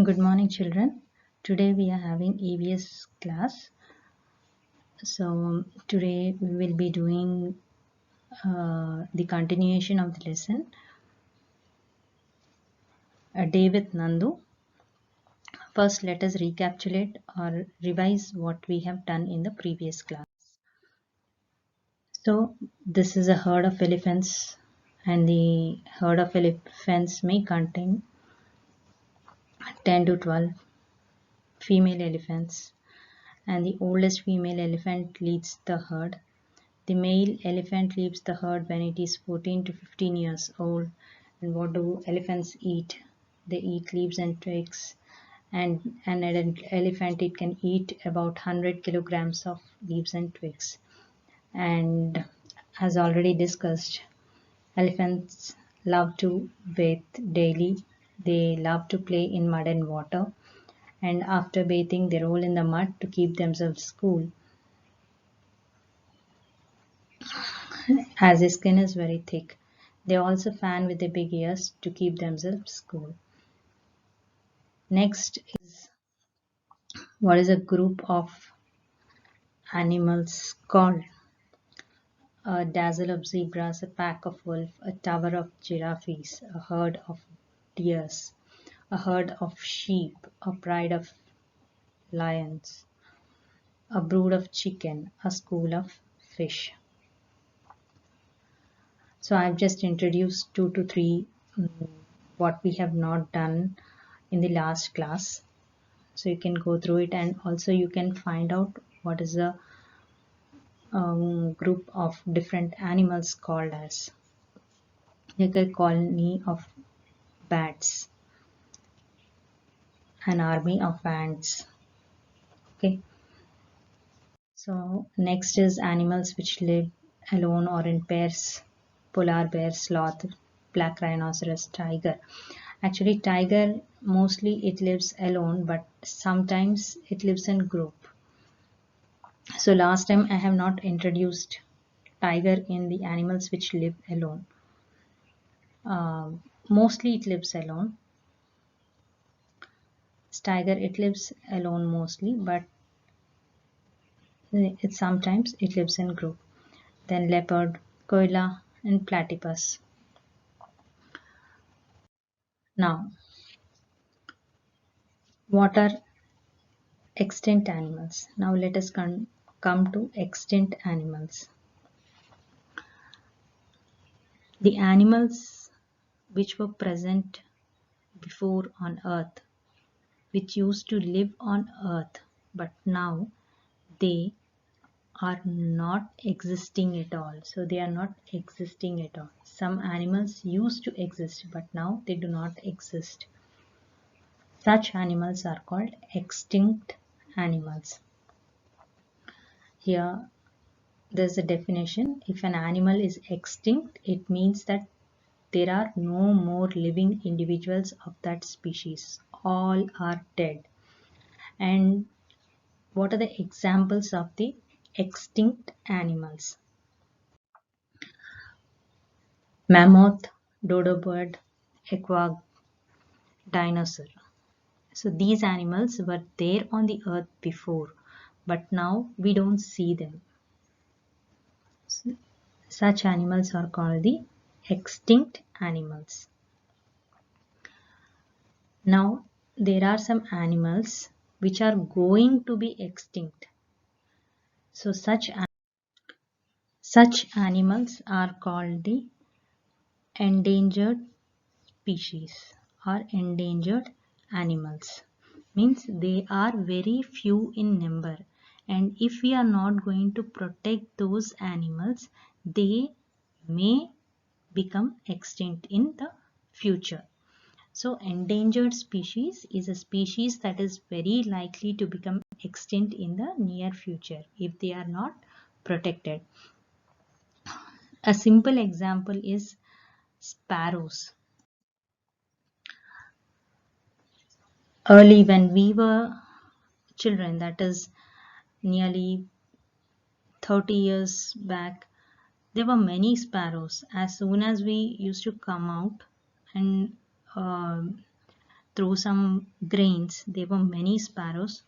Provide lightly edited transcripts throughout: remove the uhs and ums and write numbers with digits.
Good morning, children. Today we are having EVS class. So today we will be doing the continuation of the lesson, A Day with Nandu. First, let us recapitulate or revise what we have done in the previous class. So this is a herd of elephants, and the herd of elephants may contain 10 to 12 female elephants, and the oldest female elephant leads the herd. The male elephant leaves the herd when it is 14 to 15 years old. And what do elephants eat? They eat leaves and twigs. And an elephant, it can eat about 100 kilograms of leaves and twigs. And as already discussed, elephants love to bathe daily. They love to play in mud and water. And after bathing, they roll in the mud to keep themselves cool. As his skin is very thick. They also fan with their big ears to keep themselves cool. Next is what is a group of animals called? A dazzle of zebras, a pack of wolves, a tower of giraffes, a herd of deers, a herd of sheep, a pride of lions, a brood of chicken, a school of fish. So I've just introduced 2 to 3 what we have not done in the last class. So you can go through it, and also you can find out what is the group of different animals called as, like a colony of bats, an army of ants. Okay, so next is animals which live alone or in pairs: polar bear, sloth, black rhinoceros, tiger. Actually, tiger mostly it lives alone, but sometimes it lives in group. So last time I have not introduced tiger in the animals which live alone. Mostly it lives alone. Tiger, it lives alone mostly, but sometimes it lives in group. Then leopard, koala, and platypus. Now, what are extinct animals? Now let us come to extinct animals. The animals which were present before on earth, which used to live on earth, but now they are not existing at all. So they are not existing at all. Some animals used to exist, but now they do not exist. Such animals are called extinct animals. Here there's a definition. If an animal is extinct, it means that there are no more living individuals of that species. All are dead. And what are the examples of the extinct animals? Mammoth, dodo bird, quagga, dinosaur. So these animals were there on the earth before, but now we don't see them. So, such animals are called the extinct animals. Now there are some animals which are going to be extinct. So such animals are called the endangered species or endangered animals. Means they are very few in number, and if we are not going to protect those animals, they may become extinct in the future. So endangered species is a species that is very likely to become extinct in the near future if they are not protected. A simple example is sparrows. Early when we were children, that is nearly 30 years back, there were many sparrows. As soon as we used to come out and through some grains, there were many sparrows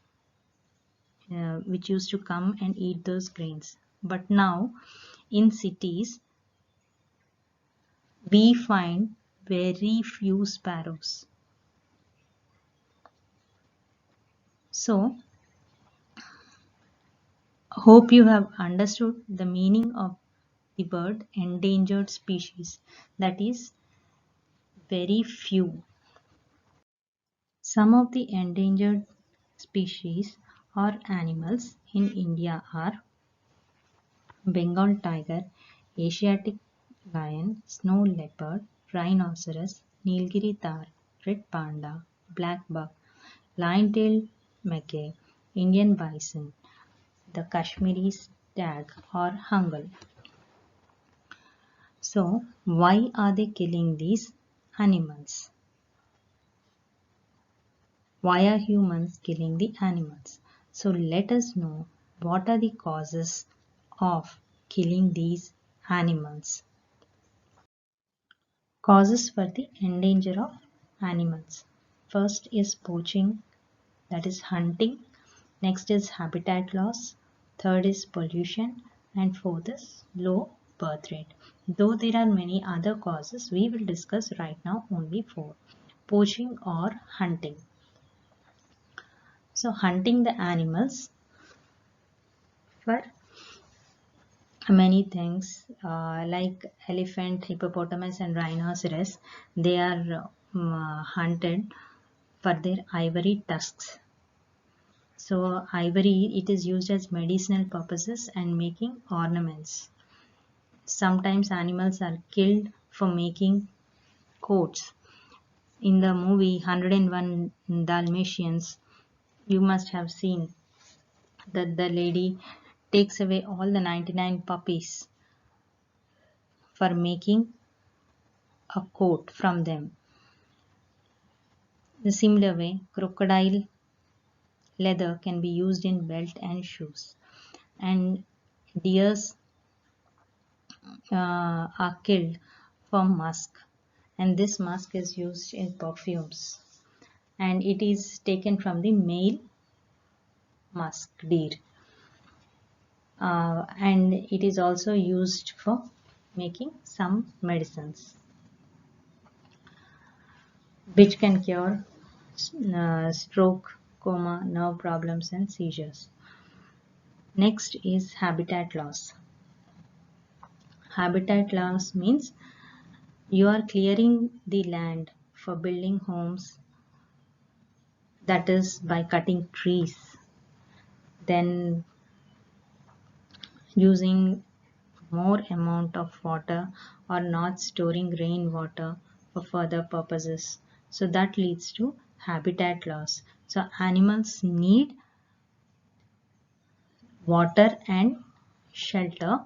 which used to come and eat those grains. But now in cities, we find very few sparrows. So, hope you have understood the meaning of the word endangered species, that is very few. Some of the endangered species or animals in India are Bengal tiger, Asiatic lion, snow leopard, rhinoceros, Nilgiri tahr, red panda, black buck, lion-tailed macaque, Indian bison, the Kashmiri stag or hungal. So, why are they killing these animals? Why are humans killing the animals? So, let us know what are the causes of killing these animals. Causes for the endanger of animals. First is poaching, that is hunting. Next is habitat loss. Third is pollution. And fourth is low birth rate. Though there are many other causes, we will discuss right now only four. Poaching or hunting. So hunting the animals for many things like elephant, hippopotamus and rhinoceros, they are hunted for their ivory tusks. So ivory, it is used as medicinal purposes and making ornaments. Sometimes animals are killed for making coats. In the movie 101 Dalmatians, you must have seen that the lady takes away all the 99 puppies for making a coat from them. The similar way, crocodile leather can be used in belt and shoes. And deers are killed for musk, and this musk is used in perfumes, and it is taken from the male musk deer, and it is also used for making some medicines which can cure stroke, coma, nerve problems and seizures. Next is habitat loss. Habitat loss means you are clearing the land for building homes, that is by cutting trees, then using more amount of water or not storing rainwater for further purposes. So that leads to habitat loss. So animals need water and shelter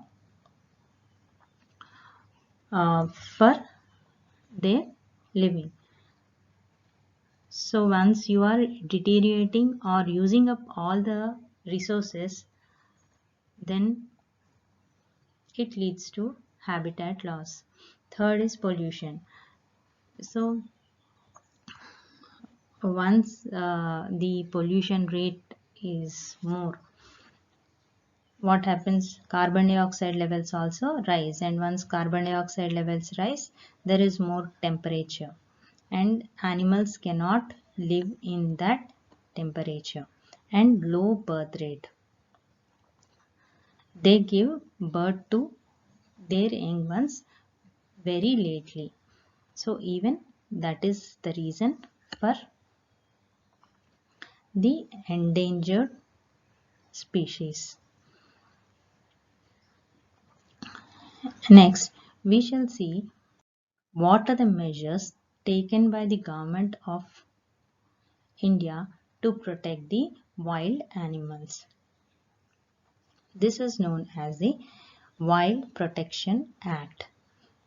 for their living. So once you are deteriorating or using up all the resources, then it leads to habitat loss. Third is pollution. So once the pollution rate is more, what happens? Carbon dioxide levels also rise, and once carbon dioxide levels rise, there is more temperature, and animals cannot live in that temperature. And low birth rate, they give birth to their young ones very lately. So even that is the reason for the endangered species. Next, we shall see what are the measures taken by the government of India to protect the wild animals. This is known as the Wild Protection Act.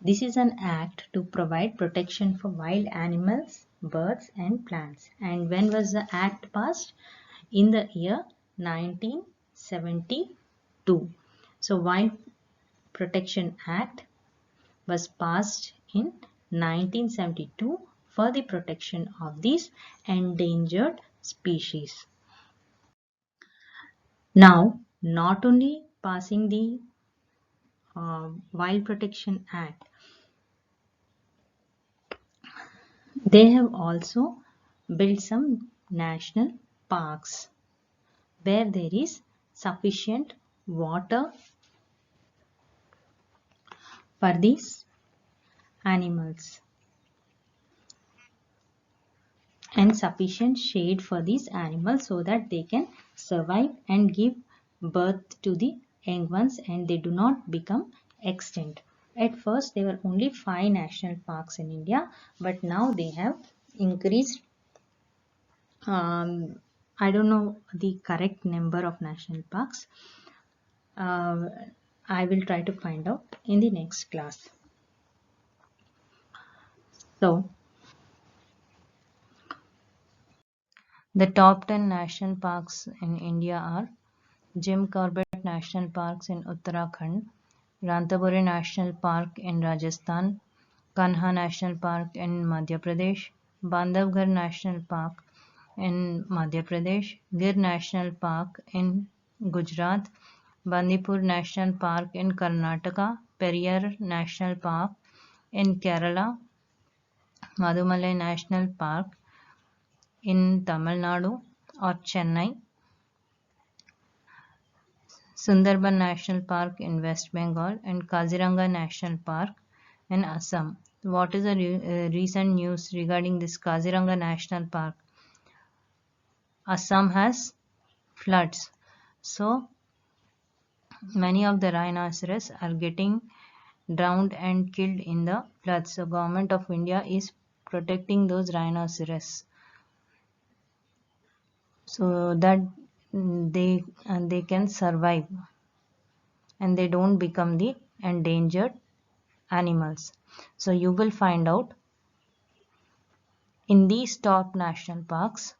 This is an act to provide protection for wild animals, birds and plants. And when was the act passed? In the year 1972. So Wild Protection Act was passed in 1972 for the protection of these endangered species. Now, not only passing the Wild Protection Act, they have also built some national parks where there is sufficient water for these animals and sufficient shade for these animals so that they can survive and give birth to the young ones and they do not become extinct. At first there were only 5 national parks in India, but now they have increased. I don't know the correct number of national parks. uh, I will try to find out in the next class. So the top 10 national parks in India are Jim Corbett National Parks in Uttarakhand, Ranthambore National Park in Rajasthan, Kanha National Park in Madhya Pradesh, Bandhavgarh National Park in Madhya Pradesh, Gir National Park in Gujarat, Bandipur National Park in Karnataka, Periyar National Park in Kerala, Madumalai National Park in Tamil Nadu or Chennai, Sundarban National Park in West Bengal, and Kaziranga National Park in Assam. What is the recent news regarding this Kaziranga National Park? Assam has floods. So many of the rhinoceros are getting drowned and killed in the floods. So Government of India is protecting those rhinoceros so that they can survive and they don't become the endangered animals. So you will find out in these top national parks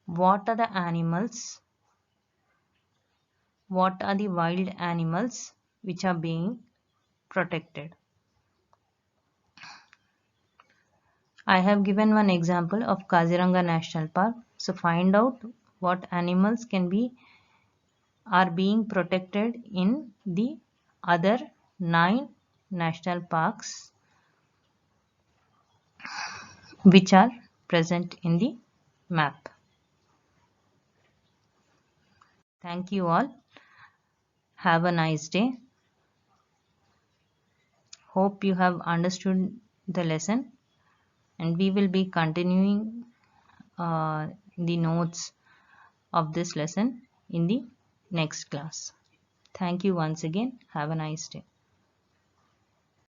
what are the animals, what are the wild animals which are being protected. I have given one example of Kaziranga National Park. So find out what animals are being protected in the other 9 national parks which are present in the map. Thank you all. Have a nice day. Hope you have understood the lesson, and we will be continuing the notes of this lesson in the next class. Thank you once again. Have a nice day.